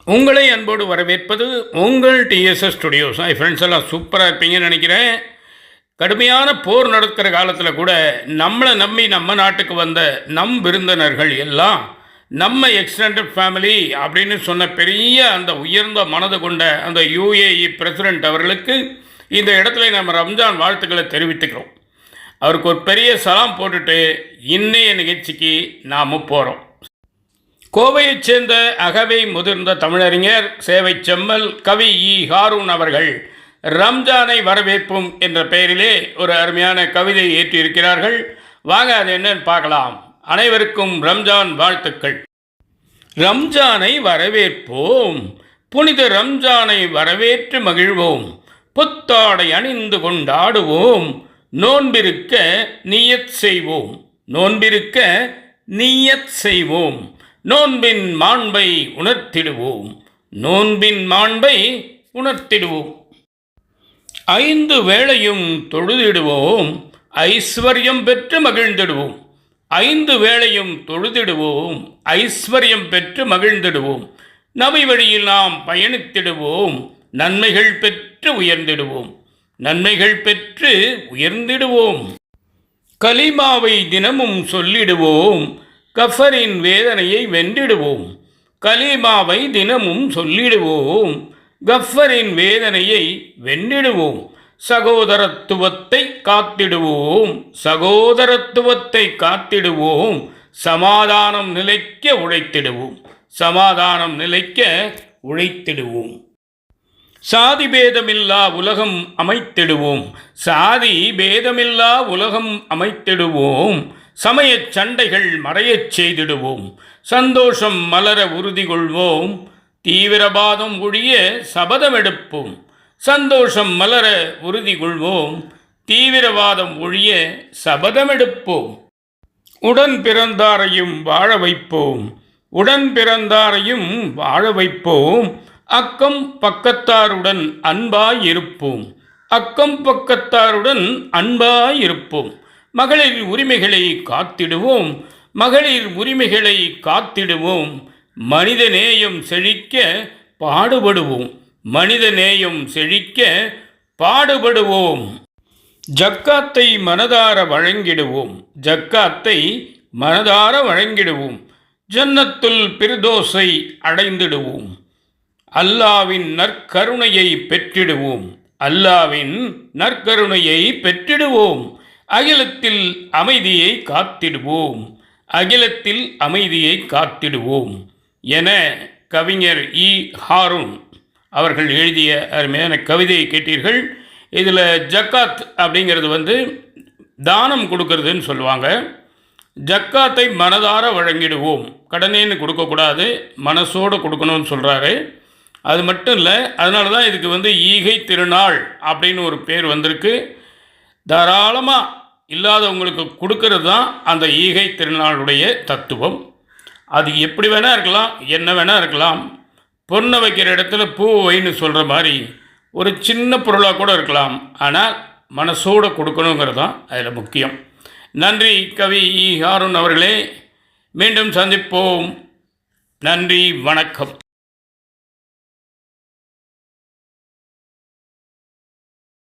உங்களை அன்போடு வரவேற்பது உங்கள் டிஎஸ்எஸ் ஸ்டுடியோஸ். ஃப்ரெண்ட்ஸ் எல்லாம் சூப்பராக இருப்பீங்கன்னு நினைக்கிறேன். கடுமையான போர் நடக்கிற காலத்தில் கூட நம்மளை நம்பி நம்ம நாட்டுக்கு வந்த விருந்தினர்கள் எல்லாம் நம்ம எக்ஸ்டெண்டட் ஃபேமிலி அப்படின்னு சொன்ன பெரிய அந்த உயர்ந்த மனது கொண்ட அந்த யுஏஇ பிரசிடெண்ட் அவர்களுக்கு இந்த இடத்துல நம்ம ரம்ஜான் வாழ்த்துக்களை தெரிவித்துக்கிறோம். அவருக்கு ஒரு பெரிய சலாம் போட்டுட்டு இன்னைய நிகழ்ச்சிக்கு நாம் போகிறோம். கோவையைச் சேர்ந்த அகவை முதிர்ந்த தமிழறிஞர் சேவை செம்மல் கவி ஹாரூன் அவர்கள் ரம்ஜானை வரவேற்போம் என்ற பெயரிலே ஒரு அருமையான கவிதை ஏற்றியிருக்கிறார்கள். வாங்க அது என்னன்னு பார்க்கலாம். அனைவருக்கும் ரம்ஜான் வாழ்த்துக்கள். ரம்ஜானை வரவேற்போம், புனித ரம்ஜானை வரவேற்று மகிழ்வோம், புத்தாடை அணிந்து கொண்டாடுவோம், நோன்பிருக்க நியத் செய்வோம், நோன்பிருக்க நியத் செய்வோம், நோன்பின் மாண்பை உணர்த்திடுவோம், நோன்பின் மாண்பை உணர்த்திடுவோம், 5 வேளையும் தொழுதிடுவோம், ஐஸ்வர்யம் பெற்று மகிழ்ந்திடுவோம், 5 வேளையும் தொழுதிடுவோம், ஐஸ்வர்யம் பெற்று மகிழ்ந்திடுவோம், நபி வழியில் நாம் பயணித்திடுவோம், நன்மைகள் பெற்று உயர்ந்திடுவோம், நன்மைகள் பெற்று உயர்ந்திடுவோம், கலிமாவை தினமும் சொல்லிடுவோம், கஃபரின் வேதனையை வென்றிடுவோம், கலிமாவை தினமும் சொல்லிடுவோம், கஃபரின் வேதனையை வென்றிடுவோம், சகோதரத்துவத்தை காத்திடுவோம், சகோதரத்துவத்தை காத்திடுவோம், சமாதானம் நிலைக்க உழைத்திடுவோம், சமாதானம் நிலைக்க உழைத்திடுவோம், சாதி பேதமில்லா உலகம் அமைத்திடுவோம், சாதி பேதமில்லா உலகம் அமைத்திடுவோம், சமய சண்டைகள் மறையச் செய்திடுவோம், சந்தோஷம் மலர உறுதி கொள்வோம், தீவிரவாதம் ஒழிய சபதம் எடுப்போம், சந்தோஷம் மலர உறுதி கொள்வோம், தீவிரவாதம் ஒழிய சபதம் எடுப்போம், உடன் பிறந்தாரையும் வாழ வைப்போம், உடன் பிறந்தாரையும் வாழ வைப்போம், அக்கம் பக்கத்தாருடன் அன்பாயிருப்போம், அக்கம் பக்கத்தாருடன் அன்பாயிருப்போம், மகளிர் உரிமைகளை காத்திடுவோம், மகளிர் உரிமைகளை காத்திடுவோம், மனித நேயம் செழிக்க பாடுபடுவோம், மனித நேயம் செழிக்க பாடுபடுவோம், ஜக்காத்தை மனதார வழங்கிடுவோம், ஜக்காத்தை மனதார வழங்கிடுவோம், ஜன்னத்துல் பிர்தோஸை அடைந்திடுவோம், அல்லாவின் நற்கருணையை பெற்றிடுவோம், அல்லாவின் நற்கருணையை பெற்றிடுவோம், அகிலத்தில் அமைதியை காத்திடுவோம், அகிலத்தில் அமைதியை காத்திடுவோம் என கவிஞர் ஹாரூன் அவர்கள் எழுதிய அருமையான கவிதையை கேட்டீர்கள். இதில் ஜக்காத் அப்படிங்கிறது தானம் கொடுக்கறதுன்னு சொல்லுவாங்க. ஜக்காத்தை மனதார வழங்கிடுவோம், கடனேன்னு கொடுக்கக்கூடாது, மனசோடு கொடுக்கணும்னு சொல்கிறாரு. அது மட்டும் இல்லை, அதனால தான் இதுக்கு ஈகை திருநாள் அப்படின்னு ஒரு பேர் வந்திருக்கு. தாராளமாக இல்லாதவங்களுக்கு கொடுக்கறது தான் அந்த ஈகை திருநாளுடைய தத்துவம். அது எப்படி வேணால் இருக்கலாம், என்ன வேணால் இருக்கலாம். பொண்ணை வைக்கிற இடத்துல பூ வைன்னு சொல்கிற மாதிரி ஒரு சின்ன பொருளாக கூட இருக்கலாம், ஆனால் மனசோடு கொடுக்கணுங்கிறது தான் அதில் முக்கியம். நன்றி கவி ஹாரூன் அவர்களே. மீண்டும் சந்திப்போம். நன்றி, வணக்கம்.